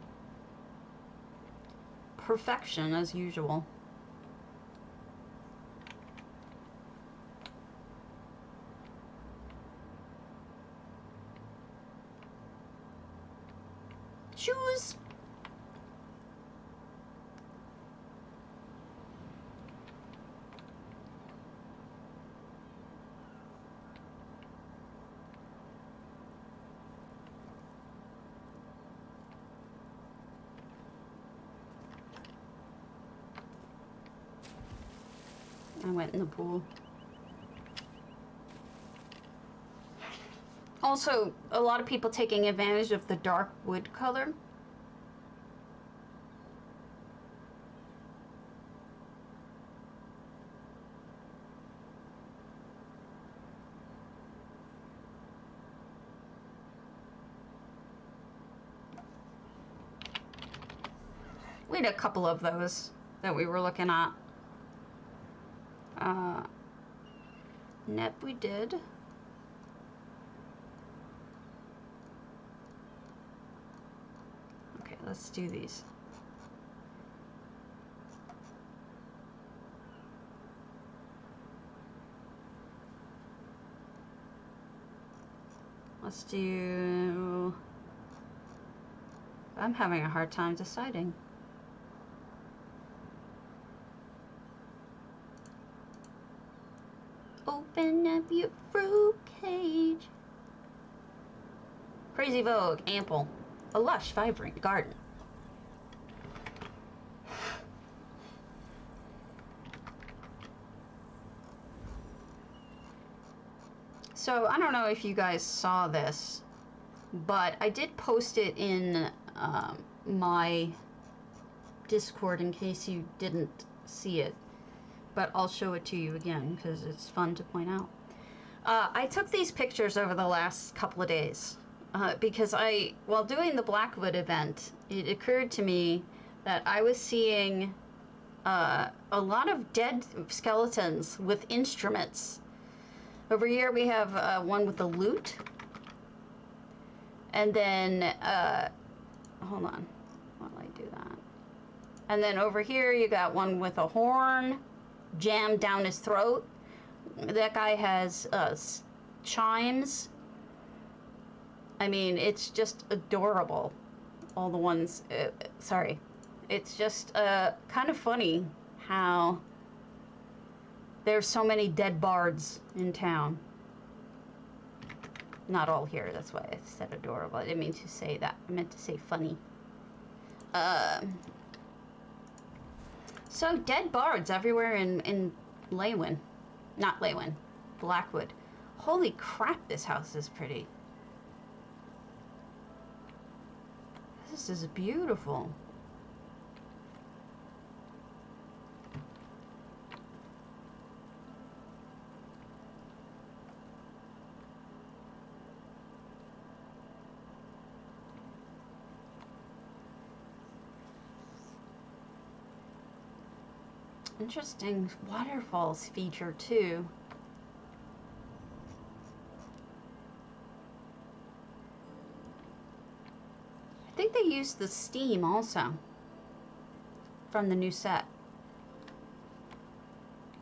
Perfection as usual. Shoes. I went in the pool. Also, a lot of people taking advantage of the dark wood color. We had a couple of those that we were looking at. Net we did. Okay, let's do these. Let's do... I'm having a hard time deciding. Open up your fruit cage. Crazyvogue, ample. A lush, vibrant garden. So, I don't know if you guys saw this, but I did post it in my Discord in case you didn't see it. But I'll show it to you again because it's fun to point out. I took these pictures over the last couple of days because while doing the Blackwood event, it occurred to me that I was seeing a lot of dead skeletons with instruments. Over here we have one with a lute. And then, hold on while I do that. And then over here you got one with a horn jammed down his throat. That guy has chimes. I mean, it's just adorable. All the ones, sorry. It's just kind of funny how there's so many dead bards in town. Not all here, that's why I said adorable. I didn't mean to say that. I meant to say funny. So, dead bards everywhere in Leywin. Not Leywin. Blackwood. Holy crap, this house is pretty. This is beautiful. Interesting waterfalls feature too. I think they used the steam also from the new set.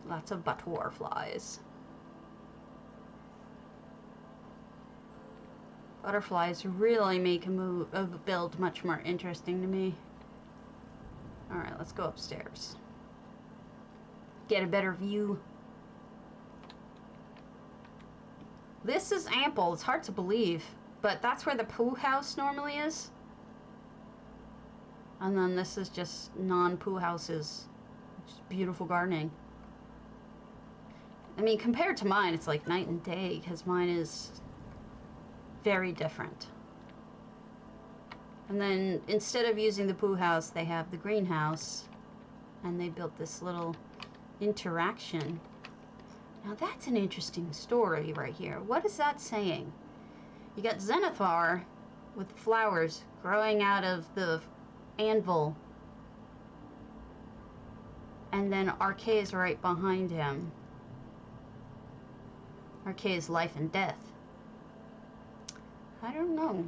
Lots of butterflies. Butterflies really make a build much more interesting to me. Alright, let's go upstairs. Get a better view. This is ample. It's hard to believe, but that's where the poo house normally is. And then this is just non-poo houses. Just beautiful gardening. I mean, compared to mine, it's like night and day, because mine is very different. And then instead of using the poo house, they have the greenhouse, and they built this little interaction. Now that's an interesting story right here. What is that saying? You got Zenithar with flowers growing out of the anvil, and then Archaea is right behind him. Archaea's life and death. I don't know.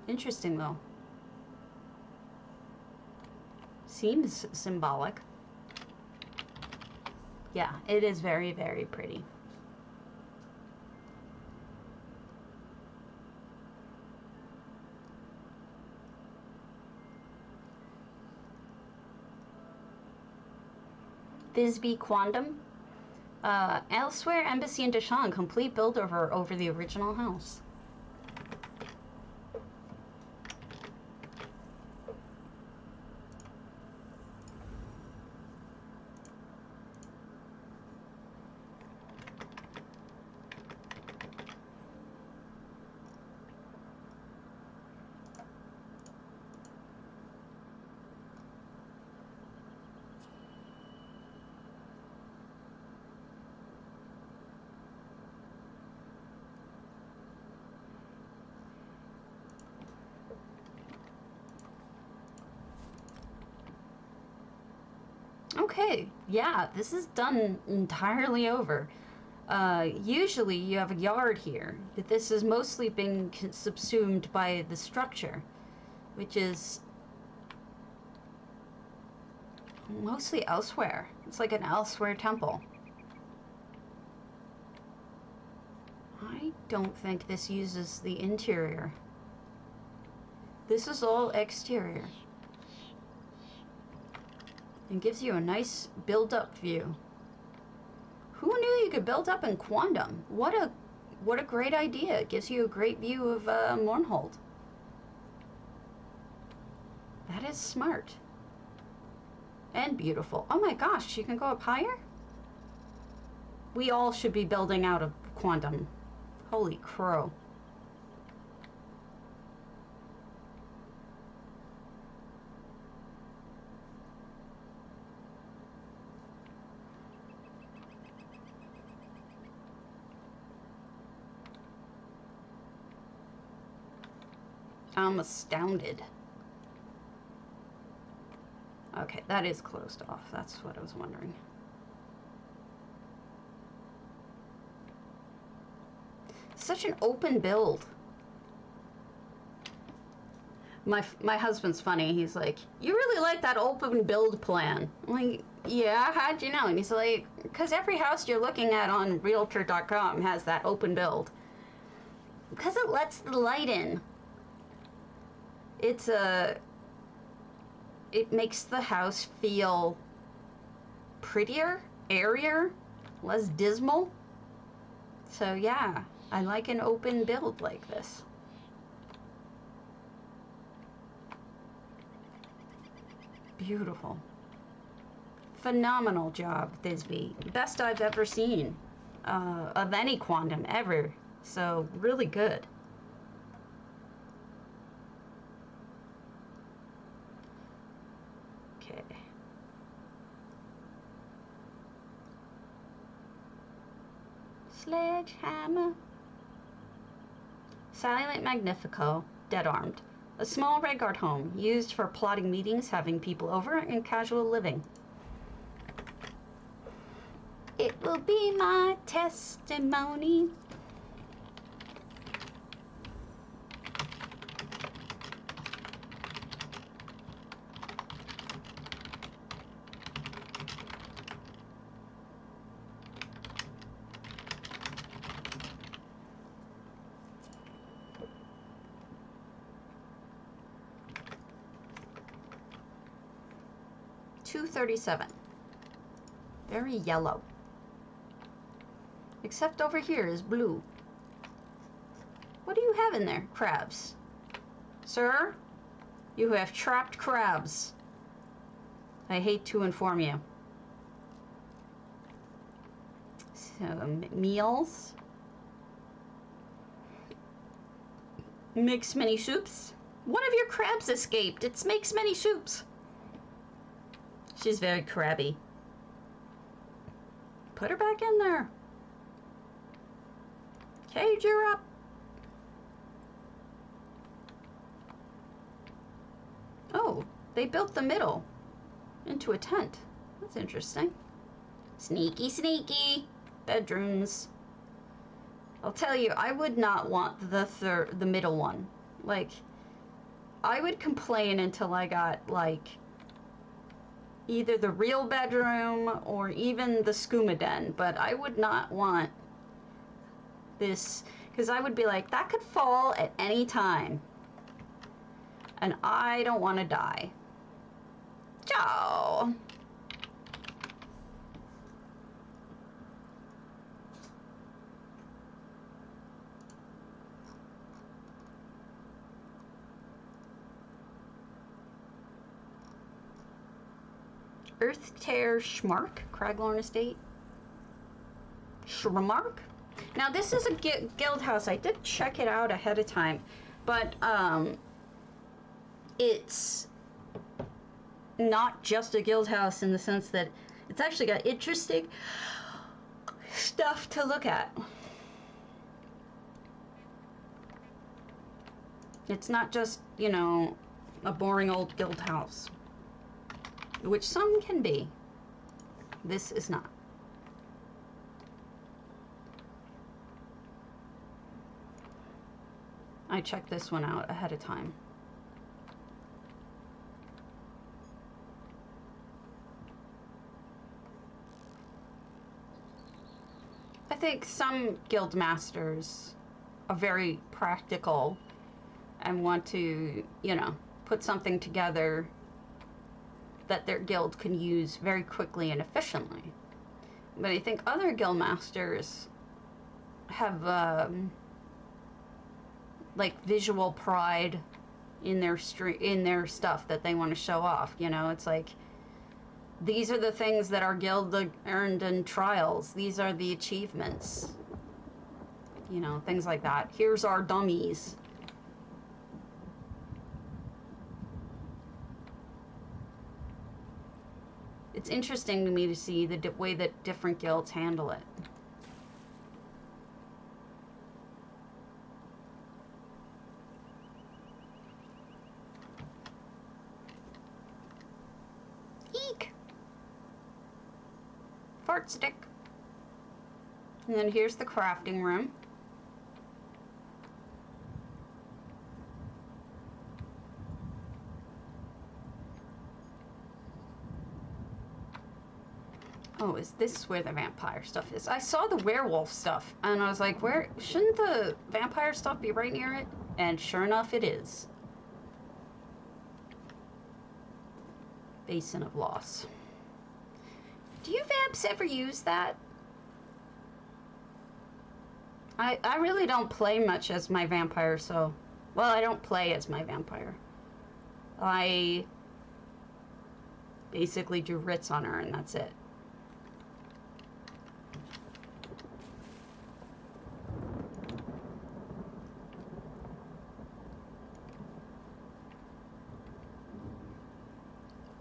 Interesting though. Seems symbolic. Yeah, it is very, very pretty. thysbe quondam. Elsewhere, Embassy in Deshawn, complete build over the original house. Okay, yeah, this is done entirely over. Usually you have a yard here, but this has mostly been subsumed by the structure, which is mostly elsewhere. It's like an elsewhere temple. I don't think this uses the interior. This is all exterior. And gives you a nice build-up view. Who knew you could build up in quondam? What a great idea. It gives you a great view of Mournhold. That is smart. And beautiful. Oh my gosh, you can go up higher? We all should be building out of quondam. Holy crow. I'm astounded. Okay, that is closed off. That's what I was wondering. Such an open build. My husband's funny. He's like, you really like that open build plan. I'm like, yeah, how'd you know? And he's like, because every house you're looking at on realtor.com has that open build. Because it lets the light in. It makes the house feel prettier, airier, less dismal. So yeah, I like an open build like this. Beautiful. Phenomenal job, thysbe. Best I've ever seen of any quondam ever. So really good. Okay. Sledgehammer. Silent Magnifico, deadarmed. A small red guard home, used for plotting meetings, having people over, and casual living. It will be my testimony. $2.37. Very yellow. Except over here is blue. What do you have in there? Crabs. Sir, you have trapped crabs. I hate to inform you. So, meals. Makes many soups. One of your crabs escaped. It makes many soups. She's very crabby. Put her back in there. Cage her up. Oh, they built the middle into a tent. That's interesting. Sneaky, sneaky. Bedrooms. I'll tell you, I would not want the middle one. Like, I would complain until I got, like, either the real bedroom or even the skooma den, but I would not want this, because I would be like, that could fall at any time, and I don't want to die. Ciao. Earthtear shrmark, Craglorn Estate. Shrmark? Now this is a guild house. I did check it out ahead of time, but it's not just a guild house in the sense that it's actually got interesting stuff to look at. It's not just, you know, a boring old guild house, which some can be. This is not. I checked this one out ahead of time. I think some guild masters are very practical and want to, you know, put something together that their guild can use very quickly and efficiently. But I think other guild masters have like visual pride in their stuff that they want to show off. You know, it's like, these are the things that our guild earned in trials. These are the achievements. You know, things like that. Here's our dummies. It's interesting to me to see the way that different guilds handle it. Eek! Fart stick. And then here's the crafting room. Oh, is this where the vampire stuff is? I saw the werewolf stuff, and I was like, where shouldn't the vampire stuff be right near it? And sure enough, it is. Basin of Loss. Do you vamps ever use that? I really don't play much as my vampire, so... Well, I don't play as my vampire. I basically do writs on her, and that's it.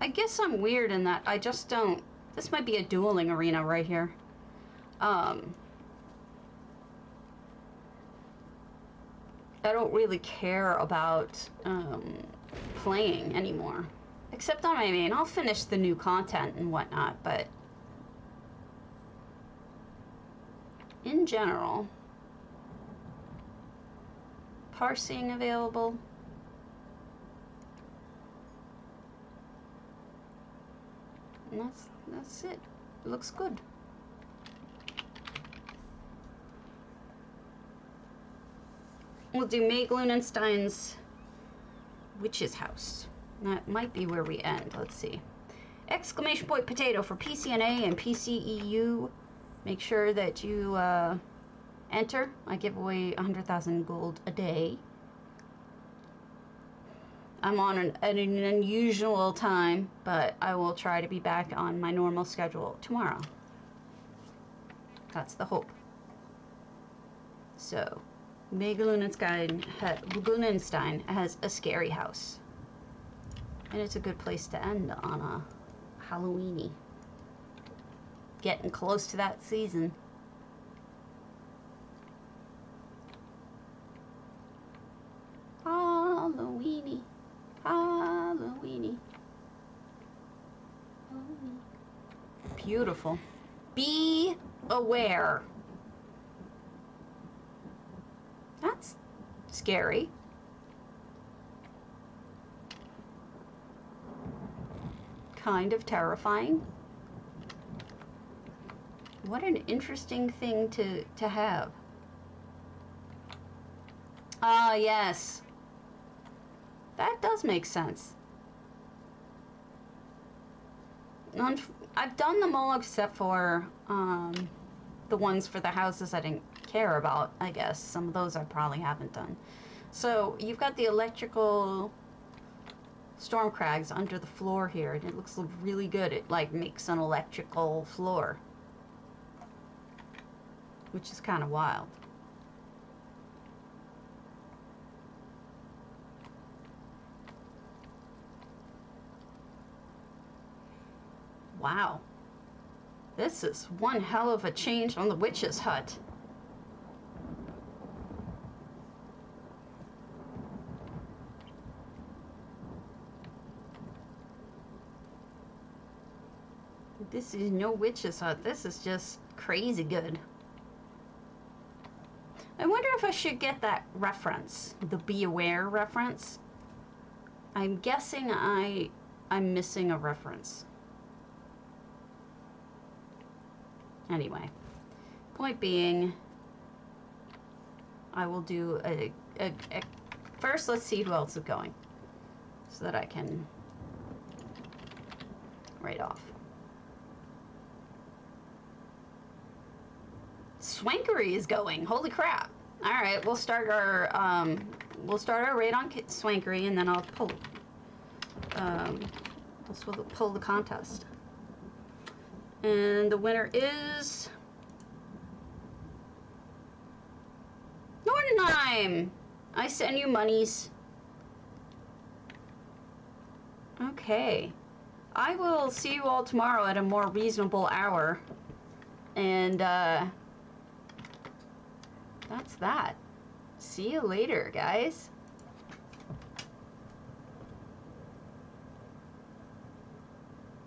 I guess I'm weird in that I just don't... This might be a dueling arena right here. I don't really care about playing anymore. Except on my main. I'll finish the new content and whatnot, but in general, parsing available. And that's it. It looks good. We'll do Meg Lunenstein's Witch's House. That might be where we end. Let's see. Exclamation point potato for PCNA and PCEU. Make sure that you enter. I give away 100,000 gold a day. I'm on an unusual time, but I will try to be back on my normal schedule tomorrow. That's the hope. So, Meg Lunenstein has a scary house. And it's a good place to end on a Halloweeny. Getting close to that season. Halloweeny. Halloweeny. Beautiful. Be aware. That's scary. Kind of terrifying. What an interesting thing to have. Ah, yes. That does make sense. I've done them all except for the ones for the houses I didn't care about, I guess. Some of those I probably haven't done. So, you've got the electrical storm crags under the floor here, and it looks really good. It, like, makes an electrical floor. Which is kind of wild. Wow. This is one hell of a change on the witch's hut. This is no witch's hut. This is just crazy good. I wonder if I should get that reference, the Be Aware reference. I'm guessing I'm missing a reference. Anyway, point being, I will do a first, let's see who else is going, so that I can write off. Swankery is going. Holy crap! All right, we'll start our raid on Swankery, and then I'll pull the contest. And the winner is Nordenheim. I send you monies. Okay. I will see you all tomorrow at a more reasonable hour. And that's that. See you later, guys.